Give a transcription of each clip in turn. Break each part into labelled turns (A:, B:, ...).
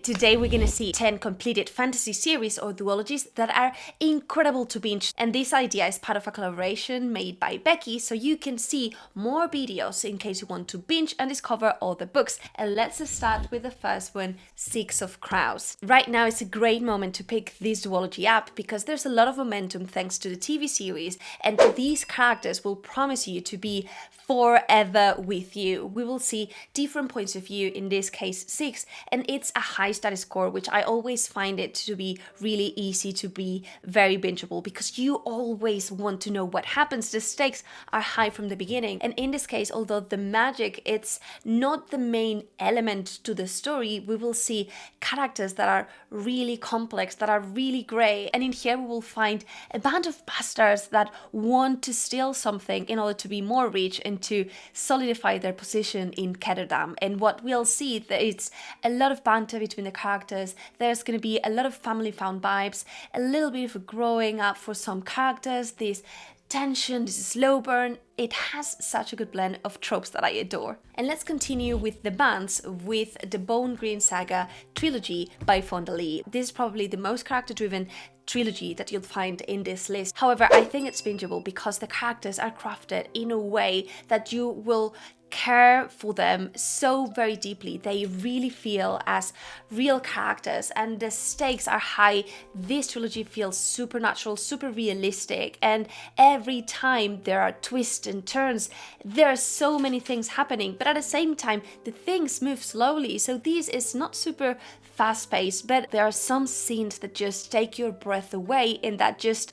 A: Today we're gonna see 10 completed fantasy series or duologies that are incredible to binge, and this idea is part of a collaboration made by Beccie, so you can see more videos in case you want to binge and discover all the books. And let's start with the first one, Six of Crows. Right now it's a great moment to pick this duology up because there's a lot of momentum thanks to the TV series, and these characters will promise you to be forever with you. We will see different points of view, in this case 6, and it's a high status score, which I always find it to be really easy to be very bingeable because you always want to know what happens. The stakes are high from the beginning, and in this case, although the magic it's not the main element to the story, we will see characters that are really complex, that are really grey, and in here we will find a band of bastards that want to steal something in order to be more rich and to solidify their position in Ketterdam. And what we'll see, that it's a lot of banter between the characters. There's going to be a lot of family found vibes, a little bit of a growing up for some characters, this tension, this slow burn. It has such a good blend of tropes that I adore. And let's continue with the bands with the Bone Green Saga Trilogy by Fonda Lee. This is probably the most character-driven trilogy that you'll find in this list. However, I think it's bingeable because the characters are crafted in a way that you will care for them so very deeply. They really feel as real characters and the stakes are high. This trilogy feels supernatural, super realistic, and every time there are twists and turns, there are so many things happening, but at the same time the things move slowly, so this is not super fast-paced, but there are some scenes that just take your breath away and that just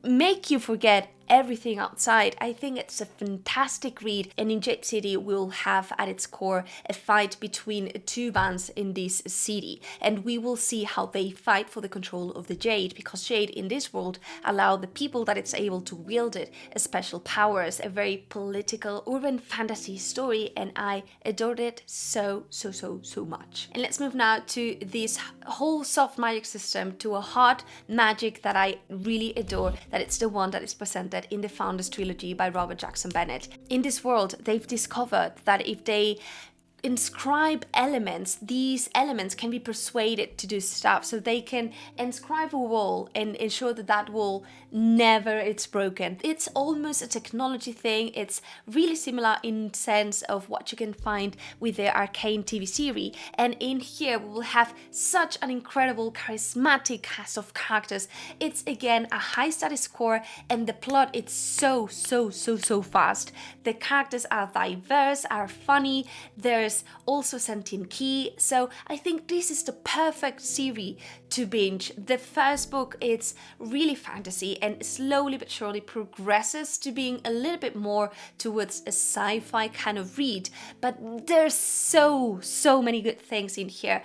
A: make you forget everything outside. I think it's a fantastic read, and in Jade City we'll have at its core a fight between two bands in this city, and we will see how they fight for the control of the Jade, because Jade in this world allow the people that it's able to wield it special powers. A very political urban fantasy story, and I adored it so much. And let's move now to this whole soft magic system, to a hard magic that I really adore, that it's the one that is presented in the Founders Trilogy by Robert Jackson Bennett. In this world, they've discovered that if they inscribe elements, these elements can be persuaded to do stuff, so they can inscribe a wall and ensure that that wall never it's broken. It's almost a technology thing. It's really similar in sense of what you can find with the Arcane TV series, and in here we will have such an incredible charismatic cast of characters. It's again a high status score, and the plot it's so fast. The characters are diverse, are funny, there's also sentient key, so I think this is the perfect series to binge. The first book, it's really fantasy and slowly but surely progresses to being a little bit more towards a sci-fi kind of read, but there's so many good things in here.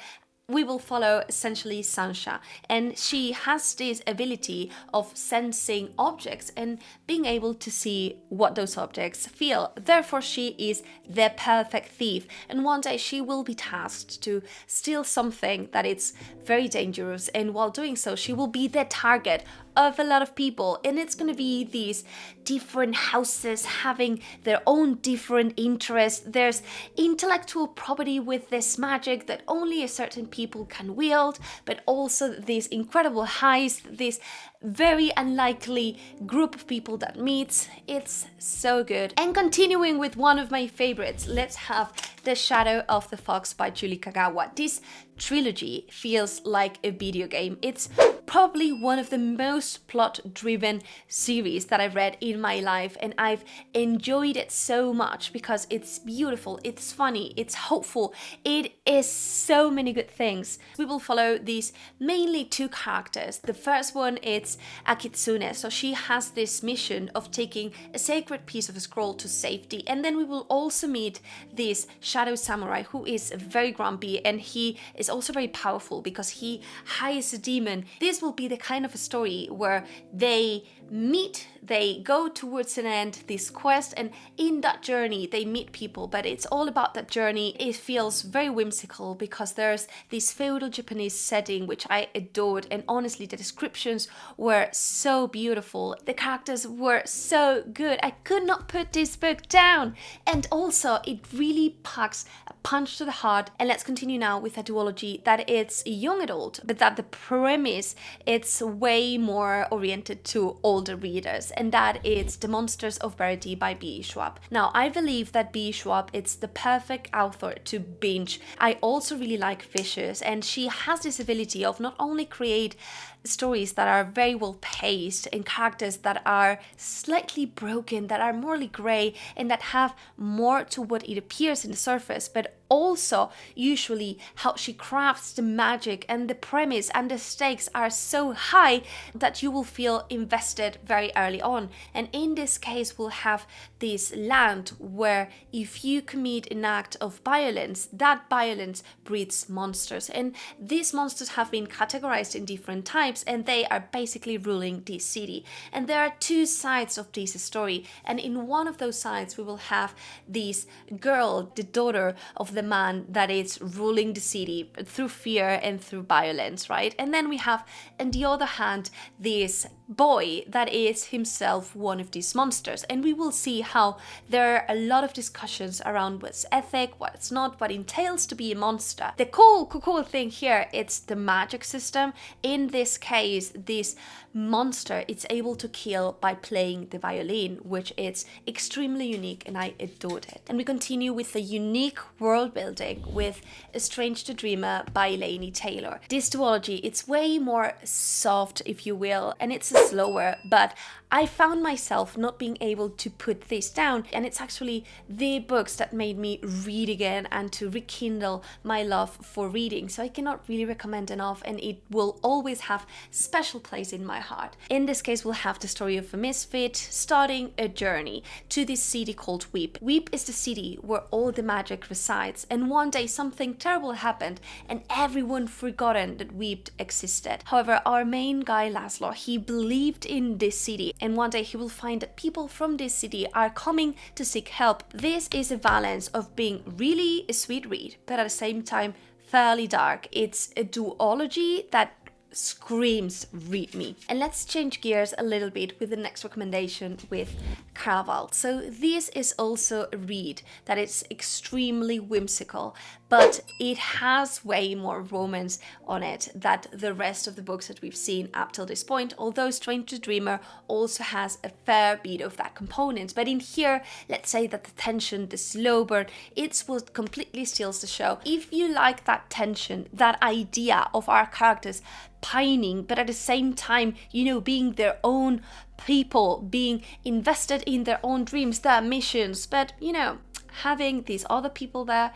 A: We will follow essentially Sancha, and she has this ability of sensing objects and being able to see what those objects feel. Therefore, she is the perfect thief, and one day she will be tasked to steal something that is very dangerous, and while doing so, she will be the target of a lot of people, and it's gonna be these different houses having their own different interests. There's intellectual property with this magic that only a certain people can wield, but also this incredible heist, this very unlikely group of people that meets. It's so good. And continuing with one of my favorites, let's have The Shadow of the Fox by Julie Kagawa. This trilogy feels like a video game. It's probably one of the most plot-driven series that I've read in my life, and I've enjoyed it so much because it's beautiful, it's funny, it's hopeful, it is so many good things. We will follow these mainly two characters. The first one, it's Akitsune, so she has this mission of taking a sacred piece of a scroll to safety, and then we will also meet this shadow samurai who is very grumpy, and he is also very powerful because he hides a demon. This will be the kind of a story where they meet they go towards an end, this quest, and in that journey they meet people, but it's all about that journey. It feels very whimsical because there's this feudal Japanese setting which I adored, and honestly the descriptions were so beautiful. The characters were so good. I could not put this book down, and also it really packs a punch to the heart. And let's continue now with a duology that it's young adult, but that the premise it's way more oriented to older readers, and that it's The Monsters of Verity by B. Schwab. Now I believe that B. Schwab it's the perfect author to binge. I also really like Vicious, and she has this ability of not only create stories that are very well paced and characters that are slightly broken, that are morally grey, and that have more to what it appears in the surface, but also usually how she crafts the magic and the premise and the stakes are so high that you will feel invested very early on. And in this case we'll have this land where if you commit an act of violence, that violence breeds monsters, and these monsters have been categorized in different types, and they are basically ruling this city. And there are two sides of this story, and in one of those sides we will have this girl, the daughter of the man that is ruling the city through fear and through violence, right? And then we have on the other hand this boy that is himself one of these monsters, and we will see how there are a lot of discussions around what's ethic, what's not, what entails to be a monster. The cool thing here, it's the magic system. In this case, this monster it's able to kill by playing the violin, which is extremely unique, and I adored it. And we continue with the unique world building with A Strange to Dreamer by Laini Taylor. This duology, it's way more soft, if you will, and it's slower, but I found myself not being able to put this down, and it's actually the books that made me read again and to rekindle my love for reading. So I cannot really recommend enough, and it will always have special place in my heart. In this case, we'll have the story of a misfit starting a journey to this city called Weep. Weep is the city where all the magic resides, and one day something terrible happened and everyone forgotten that Weep existed. However, our main guy Laszlo, he believed in this city, and one day he will find that people from this city are coming to seek help. This is a balance of being really a sweet read, but at the same time fairly dark. It's a duology that screams read me. And let's change gears a little bit with the next recommendation with Caraval. So this is also a read that is extremely whimsical, but it has way more romance on it than the rest of the books that we've seen up till this point, although Strange to Dreamer also has a fair bit of that component. But in here, let's say that the tension, the slow burn, it's what completely steals the show. If you like that tension, that idea of our characters pining, but at the same time, you know, being their own people, being invested in their own dreams, their missions, but, you know, having these other people there,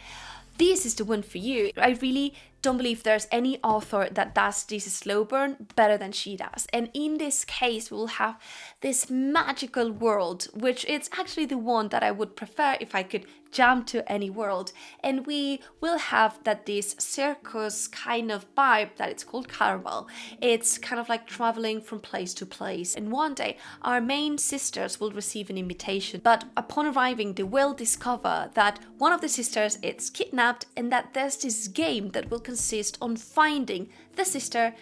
A: this is the one for you. I really don't believe there's any author that does this slow burn better than she does. And in this case, we'll have this magical world, which is actually the one that I would prefer if I could jump to any world. And we will have that this circus kind of vibe that it's called Caraval. It's kind of like traveling from place to place. And one day, our main sisters will receive an invitation. But upon arriving, they will discover that one of the sisters is kidnapped, and that there's this game that will consist on finding the sister,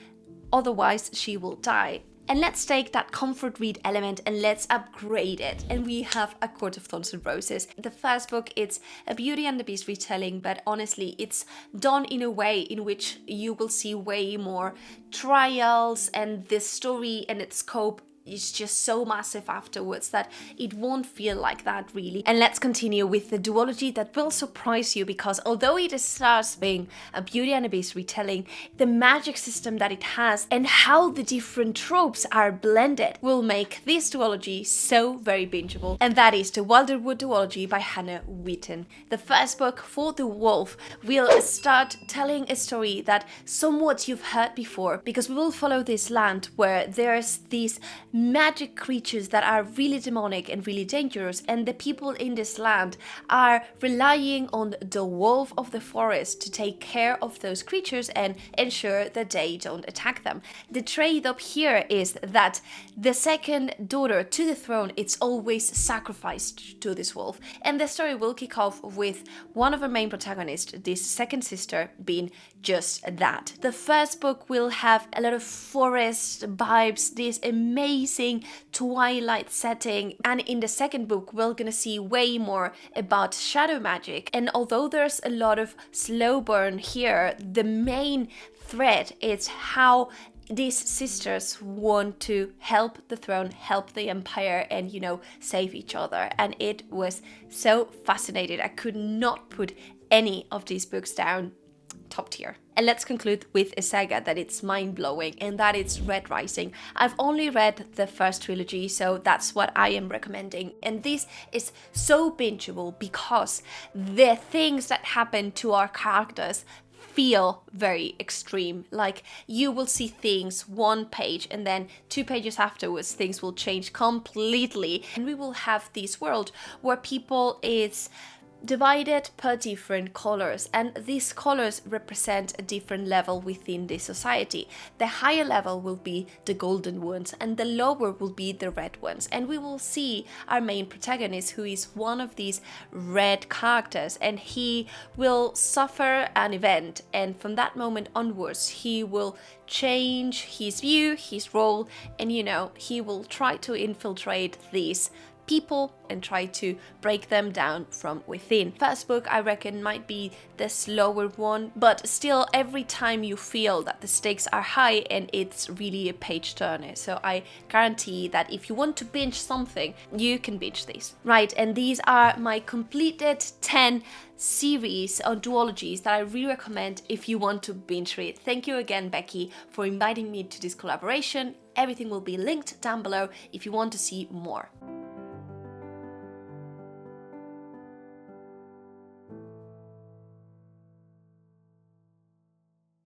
A: otherwise she will die. And let's take that comfort read element and let's upgrade it. And we have A Court of Thorns and Roses. The first book, it's a Beauty and the Beast retelling, but honestly, it's done in a way in which you will see way more trials, and the story and its scope is just so massive afterwards that it won't feel like that really. And let's continue with the duology that will surprise you, because although it starts being a Beauty and the Beast retelling, the magic system that it has and how the different tropes are blended will make this duology so very bingeable. And that is the Wilderwood duology by Hannah Wheaton. The first book, For the Wolf, will start telling a story that somewhat you've heard before, because we will follow this land where there's these magic creatures that are really demonic and really dangerous, and the people in this land are relying on the wolf of the forest to take care of those creatures and ensure that they don't attack them. The trade-off here is that the second daughter to the throne, it's always sacrificed to this wolf, and the story will kick off with one of the main protagonists, this second sister, being just that. The first book will have a lot of forest vibes, this amazing twilight setting, and in the second book we're gonna see way more about shadow magic. And although there's a lot of slow burn here, the main thread is how these sisters want to help the throne, help the empire, and save each other. And it was so fascinating. I could not put any of these books down. Top tier. And let's conclude with a saga that it's mind-blowing, and that is Red Rising. I've only read the first trilogy, so that's what I am recommending. And this is so bingeable because the things that happen to our characters feel very extreme. Like, you will see things one page and then 2 pages afterwards things will change completely, and we will have this world where people is divided per different colors, and these colors represent a different level within the society. The higher level will be the golden ones and the lower will be the red ones, and we will see our main protagonist, who is one of these red characters, and he will suffer an event, and from that moment onwards he will change his view, his role, and he will try to infiltrate these people and try to break them down from within. First book, I reckon, might be the slower one, but still every time you feel that the stakes are high and it's really a page turner. So I guarantee that if you want to binge something, you can binge these. Right, and these are my completed 10 series on duologies that I really recommend if you want to binge read. Thank you again, Beccie, for inviting me to this collaboration. Everything will be linked down below if you want to see more.